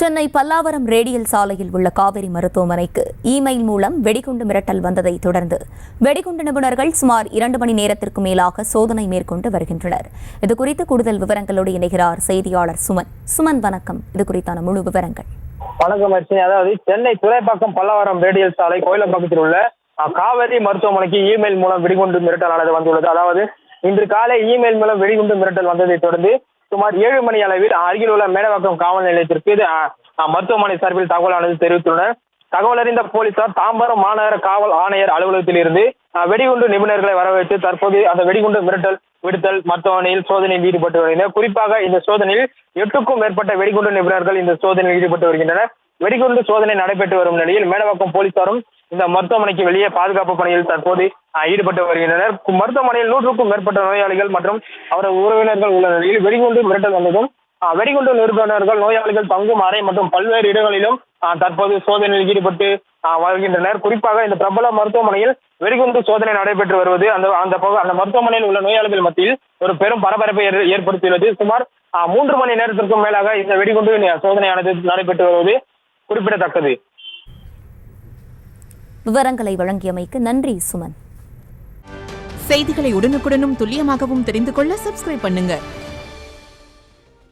Chennai Pallavaram radial சாலையில் உள்ள காவேரி மருத்துவமனைக்கு இமெயில் மூலம் வெடிகுண்டு மிரட்டல் வந்ததை தொடர்ந்து வெடிகுண்டு நிபுணர்கள் சுமார் 2 மணி நேரத்திற்கு மேலாக சோதனை மேற்கொண்டு வருகின்றனர். இதுகுறித்து கூடுதல் விவரங்களோடு இணைகிறார் செய்தியாளர் சுமன். சுமன், வணக்கம். இது குறித்தான முழு விவரங்கள். வணக்கம் அர்ச்சனை. அதாவது சென்னை துறைப்பாக்கம் பல்லாவரம் ரேடியல் சாலை கோயிலம்பாக்கத்தில் உள்ள காவேரி மருத்துவமனைக்கு இமெயில் மூலம் வெடிகுண்டு மிரட்டலானது வந்துள்ளது. அதாவது இன்று காலை இமெயில் மூலம் வெடிகுண்டு மிரட்டல் வந்ததை தொடர்ந்து சுமார் 7 மணி அளவில் அருகில் உள்ள மேடவாக்கம் காவல் நிலையத்திற்கு மருத்துவமனை சார்பில் தகவலானது தெரிவித்துள்ளனர். தகவல் அறிந்த போலீசார் தாம்பரம் மாநகர காவல் ஆணையர் அலுவலகத்தில் இருந்து வெடிகுண்டு நிபுணர்களை வரவேற்று தற்போது அந்த வெடிகுண்டு மிரட்டல் விடுத்தல் மருத்துவமனையில் சோதனையில் ஈடுபட்டு வருகின்றனர். குறிப்பாக இந்த சோதனையில் 8க்கும் மேற்பட்ட வெடிகுண்டு நிபுணர்கள் இந்த சோதனையில் ஈடுபட்டு வருகின்றனர். வெடிகுண்டு சோதனை நடைபெற்று வரும் நிலையில் மேடவாக்கம் போலீசாரும் இந்த மருத்துவமனைக்கு வெளியே பாதுகாப்பு பணியில் தற்போது ஈடுபட்டு வருகின்றனர். மருத்துவமனையில் 100க்கும் மேற்பட்ட நோயாளிகள் மற்றும் அவரது உறவினர்கள் உள்ள நிலையில் வெடிகுண்டு மிரட்டல் வந்ததும் வெடிகுண்டு நிபுணர்கள் நோயாளிகள் தங்கும் அறை மற்றும் பல்வேறு இடங்களிலும் தற்போது சோதனையில் ஈடுபட்டு வருகின்றனர். குறிப்பாக இந்த பிரபல மருத்துவமனையில் வெடிகுண்டு சோதனை நடைபெற்று வருவது அந்த மருத்துவமனையில் உள்ள நோயாளிகள் மத்தியில் ஒரு பெரும் பரபரப்பை ஏற்படுத்தியுள்ளது. சுமார் 3 மணி நேரத்திற்கும் மேலாக இந்த வெடிகுண்டு சோதனையானது நடைபெற்று வருவது குறிப்பிடத்தக்கது. விவரங்களை வழங்கியமைக்கு நன்றி சுமன். செய்திகளை உடனுக்குடனும் துல்லியமாகவும் தெரிந்து கொள்ள சப்ஸ்கிரைப் பண்ணுங்க.